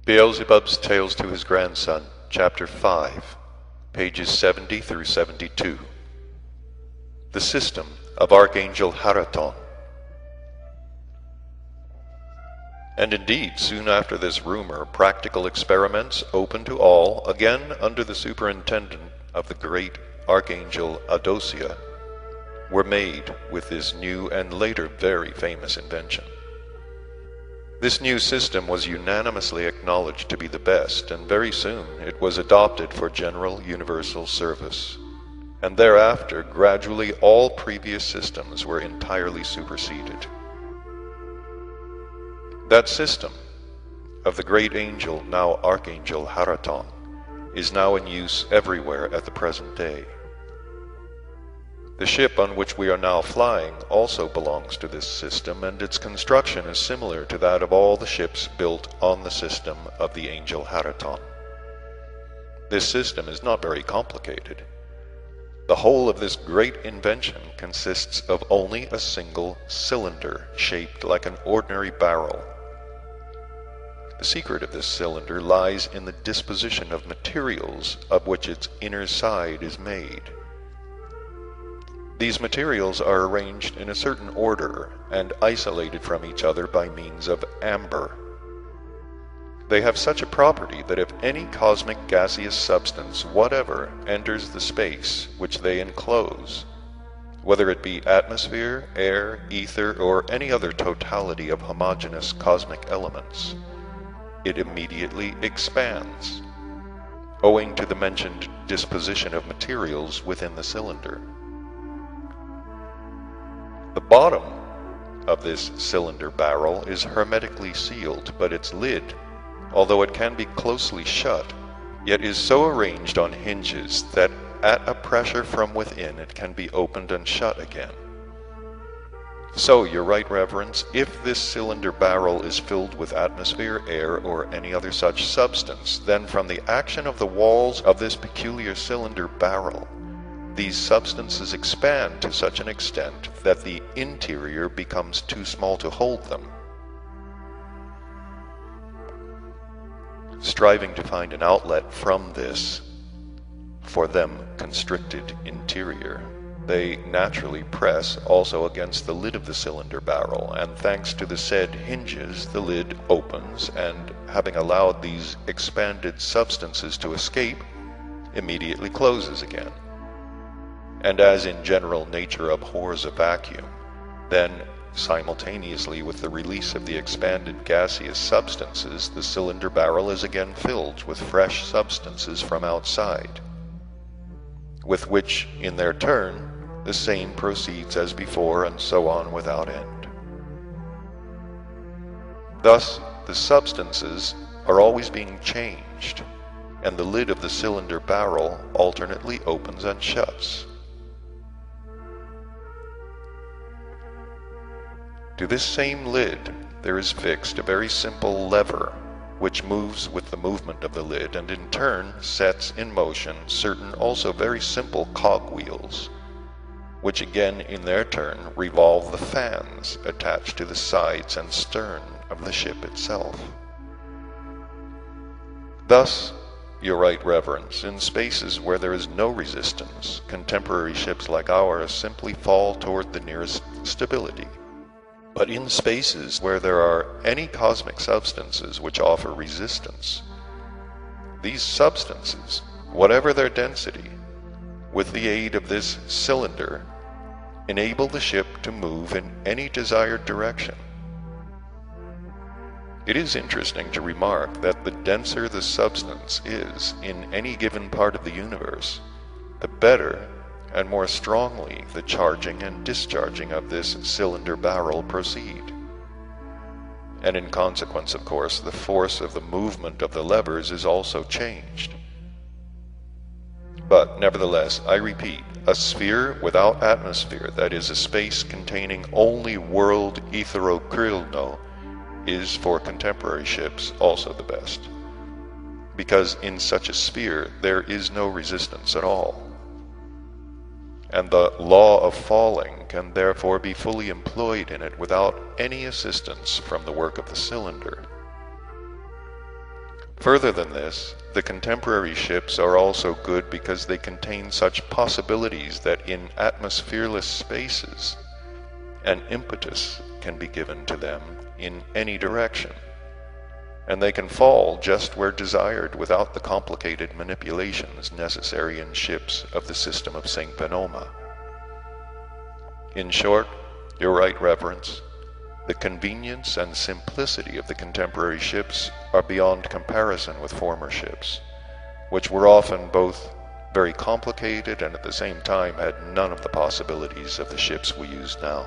Beelzebub's Tales to His Grandson, Chapter 5, pages 70 through 72. The System of Archangel Haraton. And indeed, soon after this rumor, practical experiments open to all, again under the superintendence of the great Archangel Adosia, were made with this new and later very famous invention. This new system was unanimously acknowledged to be the best, and very soon it was adopted for general universal service. And thereafter, gradually all previous systems were entirely superseded. That system of the great angel, now Archangel Haraton, is now in use everywhere at the present day. The ship on which we are now flying also belongs to this system, and its construction is similar to that of all the ships built on the system of the angel Haraton. This system is not very complicated. The whole of this great invention consists of only a single cylinder shaped like an ordinary barrel. The secret of this cylinder lies in the disposition of materials of which its inner side is made. These materials are arranged in a certain order and isolated from each other by means of amber. They have such a property that if any cosmic gaseous substance whatever enters the space which they enclose, whether it be atmosphere, air, ether, or any other totality of homogeneous cosmic elements, it immediately expands, owing to the mentioned disposition of materials within the cylinder. The bottom of this cylinder barrel is hermetically sealed, but its lid, although it can be closely shut, yet is so arranged on hinges that at a pressure from within it can be opened and shut again. So, your right reverence, if this cylinder barrel is filled with atmosphere, air, or any other such substance, then from the action of the walls of this peculiar cylinder barrel, these substances expand to such an extent that the interior becomes too small to hold them. Striving to find an outlet from this, for them constricted interior, they naturally press also against the lid of the cylinder barrel, and thanks to the said hinges, the lid opens, and having allowed these expanded substances to escape, immediately closes again. And as in general nature abhors a vacuum, then simultaneously with the release of the expanded gaseous substances, the cylinder barrel is again filled with fresh substances from outside, with which, in their turn, the same proceeds as before, and so on without end. Thus, the substances are always being changed, and the lid of the cylinder barrel alternately opens and shuts. To this same lid there is fixed a very simple lever, which moves with the movement of the lid, and in turn sets in motion certain also very simple cogwheels, which again in their turn revolve the fans attached to the sides and stern of the ship itself. Thus, your right reverence, in spaces where there is no resistance, contemporary ships like ours simply fall toward the nearest stability. But in spaces where there are any cosmic substances which offer resistance, these substances, whatever their density, with the aid of this cylinder, enable the ship to move in any desired direction. It is interesting to remark that the denser the substance is in any given part of the universe, the better and more strongly the charging and discharging of this cylinder barrel proceed. And in consequence, of course, the force of the movement of the levers is also changed. But nevertheless, I repeat, a sphere without atmosphere, that is, a space containing only world etherokrilno, is for contemporary ships also the best, because in such a sphere there is no resistance at all, and the law of falling can therefore be fully employed in it without any assistance from the work of the cylinder. Further than this, the contemporary ships are also good because they contain such possibilities that in atmosphereless spaces, an impetus can be given to them in any direction, and they can fall just where desired without the complicated manipulations necessary in ships of the system of St. Benoma. In short, Your Right Reverence, the convenience and simplicity of the contemporary ships are beyond comparison with former ships, which were often both very complicated and at the same time had none of the possibilities of the ships we use now.